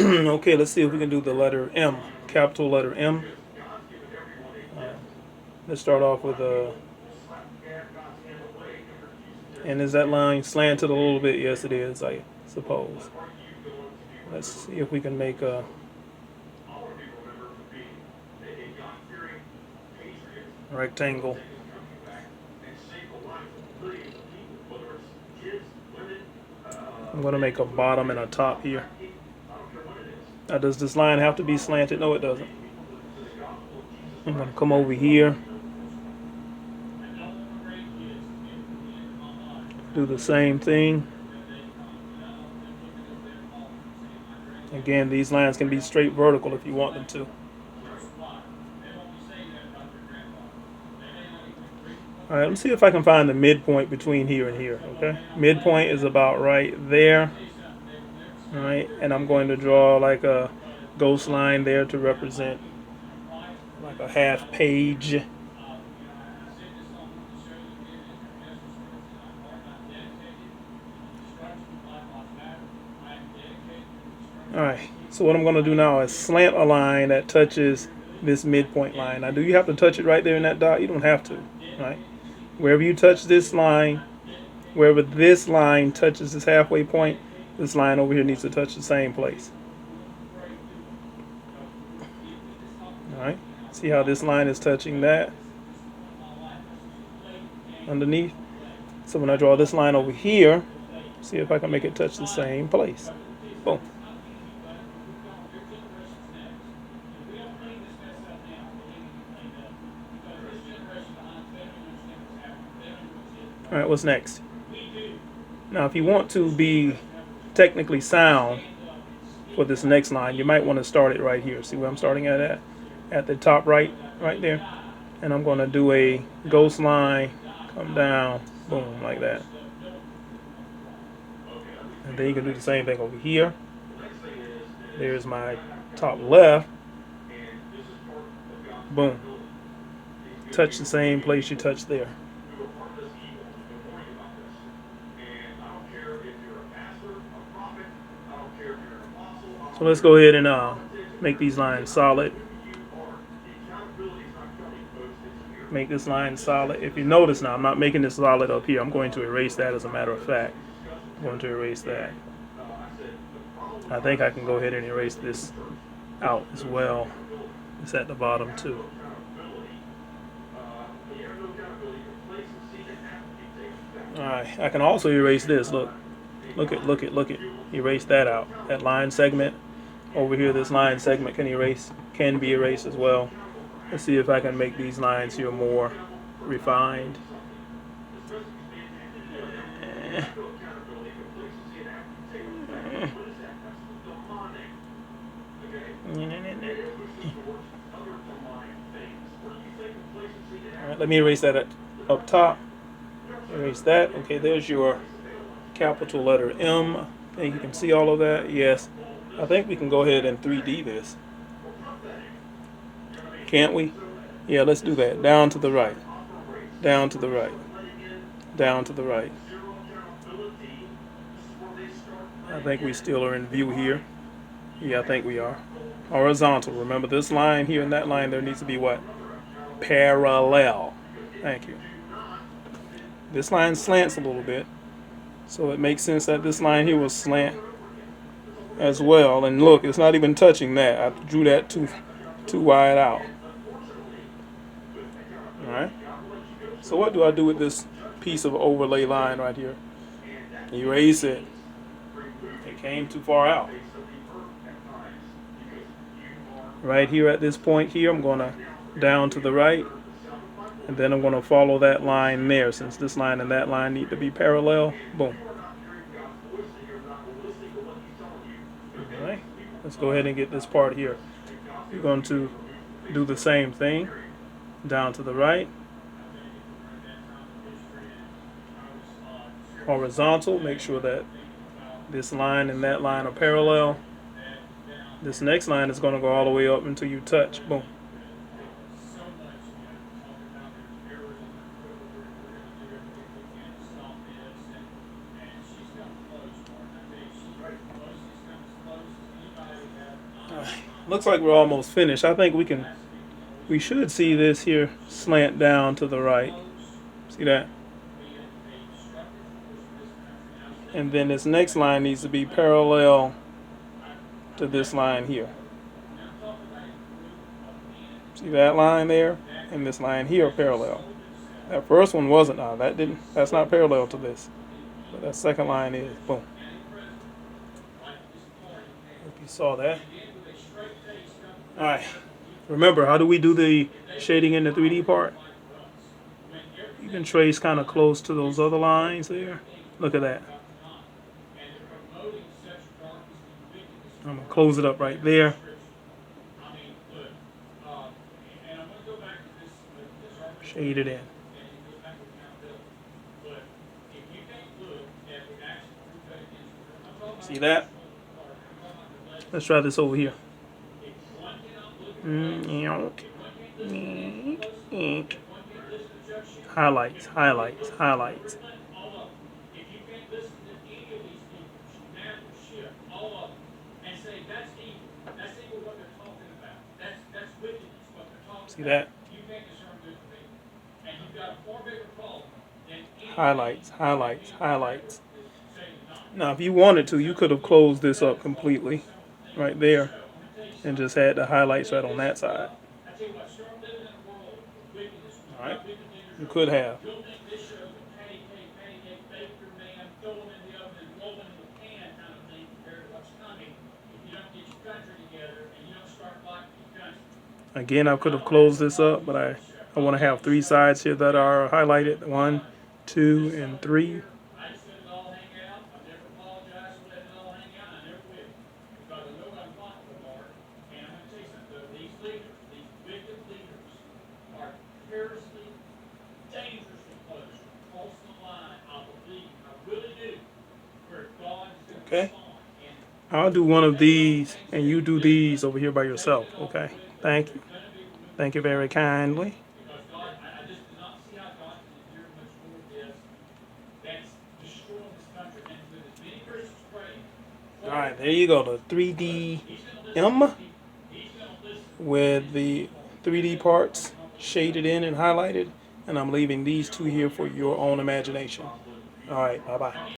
Okay, let's see if we can do the letter M, capital letter M. Let's start off with a. And is that line slanted a little bit? Yes, it is, I suppose. Let's see if we can make a. Rectangle. I'm going to make a bottom and a top here. Now, does this line have to be slanted? No, it doesn't. I'm going to come over here, do the same thing. Again, these lines can be straight vertical if you want them to. All right, let's see if I can find the midpoint between here and here, okay? Midpoint is about right there, all right? And I'm going to draw like a ghost line there to represent like a half page. All right, so what I'm going to do now is slant a line that touches this midpoint line. Now, do you have to touch it right there in that dot? You don't have to, right? Wherever you touch this line, wherever this line touches this halfway point, this line over here needs to touch the same place. All right, see how this line is touching that underneath? So when I draw this line over here, see if I can make it touch the same place. Boom. All right, what's next? Now, if you want to be technically sound for this next line, you might want to start it right here. See where I'm starting at the top right there. And I'm going to do a ghost line, come down, boom, like that. And then you can do the same thing over here. There's my top left. Boom. Touch the same place you touched there. So let's go ahead and make these lines solid. Make this line solid. If you notice now, I'm not making this solid up here. I'm going to erase that as a matter of fact. I'm going to erase that. I think I can go ahead and erase this out as well. It's at the bottom too. Alright, I can also erase this. Look it. Erase that out. That line segment over here, this line segment can be erased as well. Let's see if I can make these lines here more refined. Alright, let me erase that up top. Erase that. Okay, there's your capital letter M. I think you can see all of that. Yes. I think we can go ahead and 3D this. Can't we? Yeah, let's do that. Down to the right. Down to the right. Down to the right. I think we still are in view here. Yeah, I think we are. Horizontal. Remember this line here and that line there needs to be what? Parallel. Thank you. This line slants a little bit. So it makes sense that this line here will slant as well. And look, it's not even touching that. I drew that too wide out. Alright. So what do I do with this piece of overlay line right here? Erase it. It came too far out. Right here at this point here, I'm going to down to the right. And then I'm going to follow that line there. Since this line and that line need to be parallel. Boom. Alright. Let's go ahead and get this part here. You're going to do the same thing. Down to the right. Horizontal. Make sure that this line and that line are parallel. This next line is going to go all the way up until you touch. Boom. Looks like we're almost finished. I think we should see this here slant down to the right. See that? And then this next line needs to be parallel to this line here. See that line there? And this line here are parallel. That first one wasn't. That's not parallel to this. But that second line is. Boom. Hope you saw that. Alright. Remember, how do we do the shading in the 3D part? You can trace kind of close to those other lines there. Look at that. I'm going to close it up right there. Shade it in. See that? Let's try this over here. Highlights, highlights, highlights. See that? Highlights, highlights, highlights. Now, if you wanted to, you could have closed this up completely right there and just had the highlights right on that side. Alright, you could have. Again, I could have closed this up, but I want to have 3 sides here that are highlighted. 1, 2, and 3. Okay. I'll do one of these, and you do these over here by yourself. Okay. Thank you. Thank you very kindly. Alright, there you go. The 3D M with the 3D parts shaded in and highlighted. And I'm leaving these 2 here for your own imagination. Alright, bye-bye.